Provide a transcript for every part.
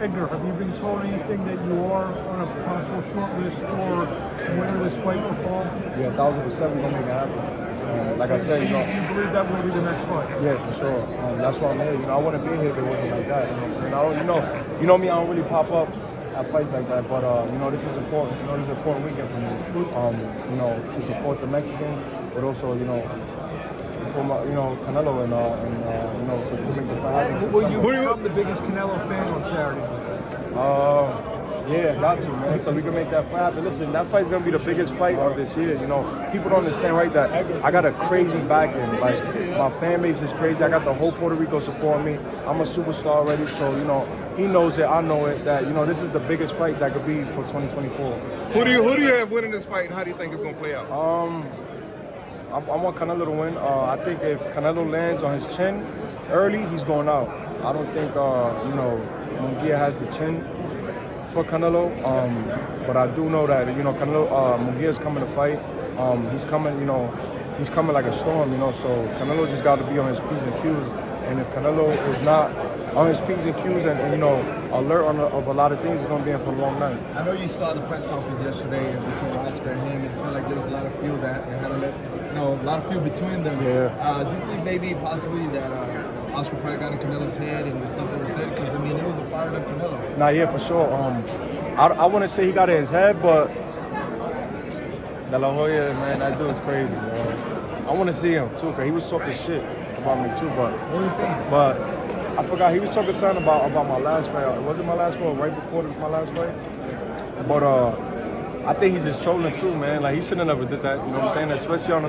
Edgar, have you been told anything that you are on a possible short list for winning this fight for fall? Yeah, 1,000% gonna make it happen. Like I said, you believe that will be the next fight? Yeah, for sure. That's why I'm here. I wouldn't be here if it wasn't like that. You know what I'm saying? You know me. I don't really pop up at fights like that, but this is important. This is an important weekend for me. To support the Mexicans, but also for Canelo and so to make the fight happen. Will you become the biggest Canelo fan on Saturday? Yeah, got to, man. So we can make that fight happen. Listen, that fight's gonna be the biggest fight of this year. People don't understand, right? That I got a crazy backing. Like my fan base is crazy. I got the whole Puerto Rico supporting me. I'm a superstar already, so he knows it. I know it. That this is the biggest fight that could be for 2024. Who do you have winning this fight, and how do you think it's gonna play out? I want Canelo to win. I think if Canelo lands on his chin early, he's going out. I don't think Munguia has the chin for Canelo, but I do know that Canelo Munguia is coming to fight. He's coming like a storm. So Canelo just got to be on his P's and Q's. And if Canelo is not on his P's and Q's and alert of a lot of things, he's going to be in for a long night. I know you saw the press conference yesterday between Oscar and him, and it felt like there was a lot of feud that they had a lot of feud between them. Yeah. Do you believe maybe possibly that Oscar probably got in Canelo's head and the stuff that was said? Because it was a fired up Canelo. Nah, yeah, for sure. I wouldn't say he got in his head, but De La Hoya, man, that dude is crazy, bro. I want to see him too, cause he was talking shit about me too, but what was he saying? But I forgot he was talking something about my last fight. Was it my last fight? Right before my last fight? But I think he's just trolling too, man. Like he shouldn't have never did that. You know what I'm saying? Especially on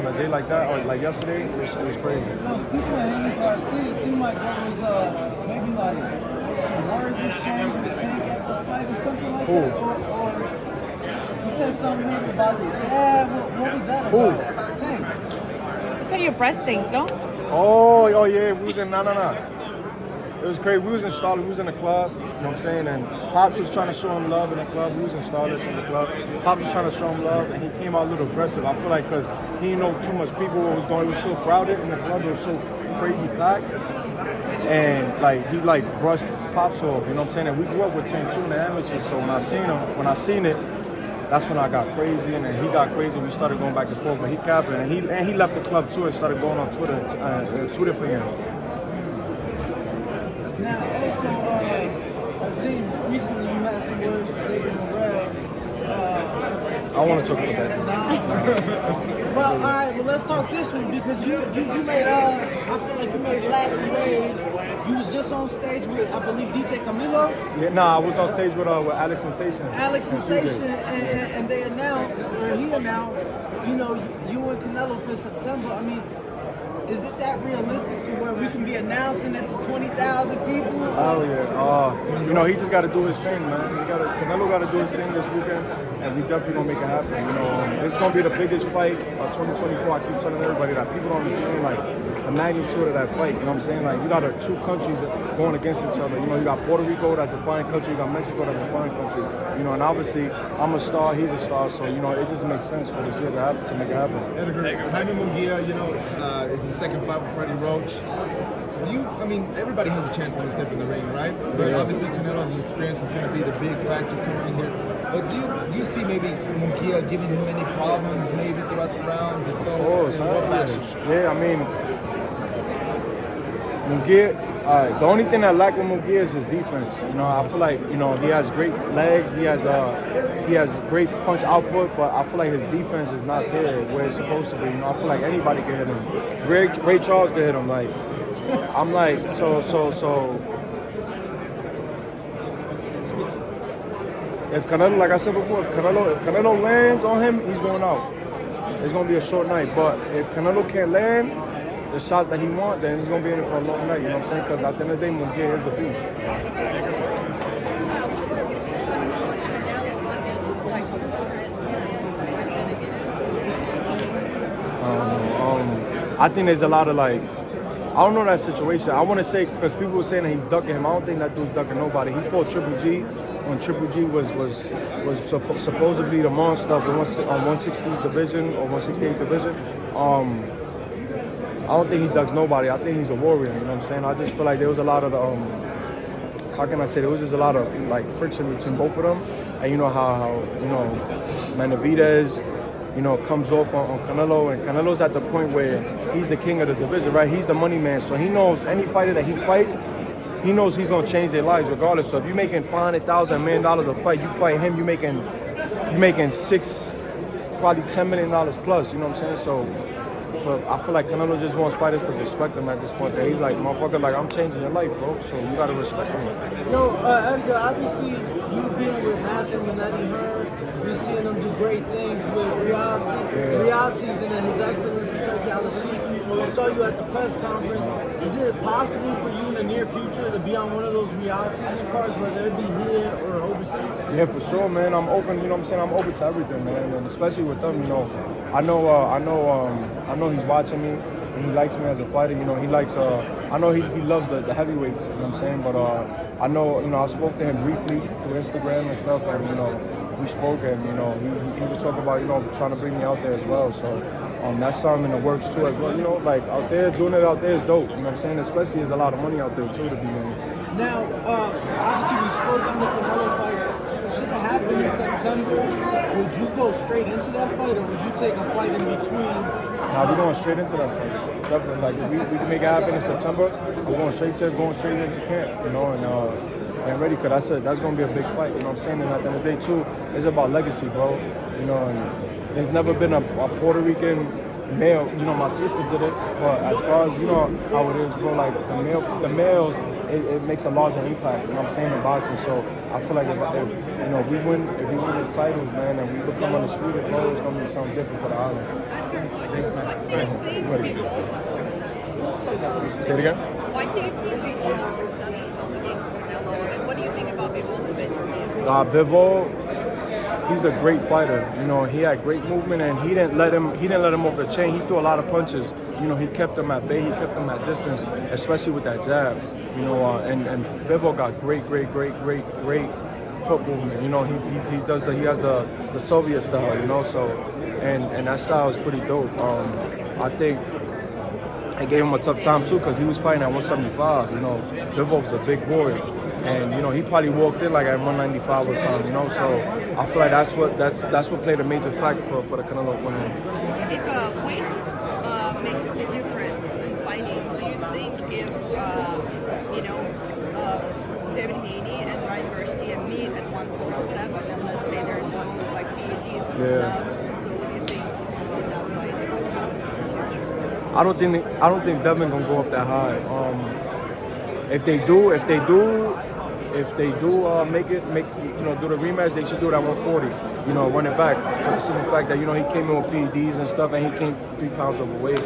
a day like that, or like yesterday, it was crazy. Speaking of Henry Garcia, it seemed like there was maybe like some words exchanged with Tank at the fight or something like that, or he said something maybe about it. Yeah, what was that about? Tank. Is that your breast thing, no? Oh yeah, we was in no. It was crazy. We was in Starlet. We was in the club. You know what I'm saying? And Pops was trying to show him love in the club. We was in Starlet in the club. Pops was trying to show him love, and he came out a little aggressive. I feel like because he didn't know too much people what was going. It was so crowded in the club. It was so crazy packed, and like he brushed Pops off. You know what I'm saying? And we grew up with Tank too in the amateurs. So when I seen it, that's when I got crazy, and then he got crazy. We started going back and forth, but he capped it, and he left the club too and started going on Twitter, Twitter for him. Now, also, I've seen recently you had some words with David Morrell. I want to talk about that. Well, all right, well, let's talk this one because you made, I feel like you made Latin waves. You was just on stage with, I believe, DJ Camilo. Yeah, nah, I was on stage with Alex Sensation. Alex Sensation, and they announced, or he announced, you and Canelo for September. I mean, is it that realistic to where we can be announcing it to 20,000 people? Oh yeah. He just got to do his thing, man. Canelo got to do his thing this weekend, and we definitely gonna make it happen. This is gonna be the biggest fight of 2024. I keep telling everybody that people don't understand the magnitude of that fight. You know what I'm saying? Like you got two countries going against each other. You got Puerto Rico, that's a fine country. You got Mexico, that's a fine country. And obviously I'm a star, he's a star, so it just makes sense for this year to make it happen. Edgar, Jaime Munguia, is his second fight with Freddie Roach. Everybody has a chance when they step in the ring, right? But obviously Canelo's experience is going to be the big factor coming in here. But do you see maybe Munguia giving him any problems maybe throughout the rounds? If so, in what fashion? Yeah, Munguia, the only thing I like with Munguia is his defense. I feel like he has great legs, he has great punch output, but I feel like his defense is not there where it's supposed to be. I feel like anybody can hit him. Ray Charles can hit him. I'm like so. If Canelo, like I said before, if Canelo lands on him, he's going out. It's gonna be a short night. But if Canelo can't land the shots that he wants, then he's gonna be in it for a long night. You know what I'm saying? Because at the end of the day, Munguia is a beast. I think there's a lot of I don't know that situation. I want to say, because people were saying that he's ducking him. I don't think that dude's ducking nobody. He fought Triple G when Triple G was supposedly the monster of the 160 division or 168 division. I don't think he ducks nobody. I think he's a warrior. You know what I'm saying? I just feel like there was a lot of how can I say, there was just a lot of like friction between both of them. And you know how you know, Benavidez, you know, comes off on Canelo, and Canelo's at the point where he's the king of the division, right? He's the money man, so he knows any fighter that he fights, he knows he's gonna change their lives regardless. So if you're making $500,000, $1 million a fight, you fight him, you're making six, probably $10 million plus. You know what I'm saying? So I feel like Canelo just wants fighters to respect him at this point. He's like, motherfucker, like, I'm changing your life, bro. So you gotta respect me. Edgar, obviously you being with Hassan and Eddie Hearn, you're seeing him do great things with Riyadh season and His Excellency Turkey Al-Sheikh. I saw you at the press conference. Is it possible for you in the near future to be on one of those Riyadh season cards, whether it be here or overseas? Yeah, for sure, man. I'm open. You know what I'm saying? I'm open to everything, man. And especially with them, you know, I know he's watching me and he likes me as a fighter. You know, he likes. I know he loves the heavyweights. You know what I'm saying? But I know, you know, I spoke to him briefly through Instagram and stuff, and you know, we spoke, and you know, he was talking about, you know, trying to bring me out there as well. So. That's something in the works too as well. You know, like out there, doing it out there is dope. You know what I'm saying? Especially there's a lot of money out there too to be made. Now, obviously we spoke on the Canelo fight. Should it happen in September, would you go straight into that fight, or would you take a fight in between? Nah, we're going straight into that fight. Definitely. Like if we can make it happen in September, we're going straight into camp. You know, and ready, because that's going to be a big fight. You know what I'm saying? And at the end of the day too, it's about legacy, bro. You know, and there's never been a Puerto Rican male, you know, my sister did it, but as far as, you know, how it is, bro, like the males, it makes a larger impact, you know what I'm saying, in boxing. So I feel like if you know, if we win these titles, man, and we become undisputed, bro, it's going to be something different for the island. Thanks, man. Say it again? Why do you think Bivol was successful against Canelo? And what do you think about Bivol's victory? Bivol, he's a great fighter. You know, he had great movement, and he didn't let him off the chain. He threw a lot of punches. You know, he kept him at bay. He kept him at distance, especially with that jab. You know, and Bivol got great foot movement. You know, he has the Soviet style. You know, so and that style is pretty dope. I think I gave him a tough time too, because he was fighting at 175. You know, Bivol was a big boy. And you know, he probably walked in like at 195 or something, you know. So I feel like that's what played a major factor for the Canelo winning. If weight makes a difference in fighting, do you think if you know, David Haney and Ryan Garcia meet at 147, and let's say there's no like PEDs and stuff, so what do you think of that fight if it happens in the future? I don't think Devin gonna go up that high. If they do make you know, do the rematch, they should do it at 140. You know, run it back for the simple fact that, you know, he came in with PEDs and stuff, and he came 3 pounds overweight.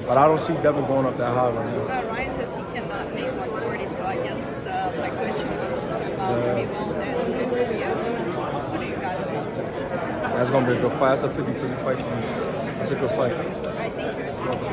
But I don't see Devin going up that high right now. Ryan says he cannot make 140, so I guess my question was also about Bivol and interview. What do you got on that? That's gonna be a good fight. That's a 50-50 fight for me. That's a good fight. I think you're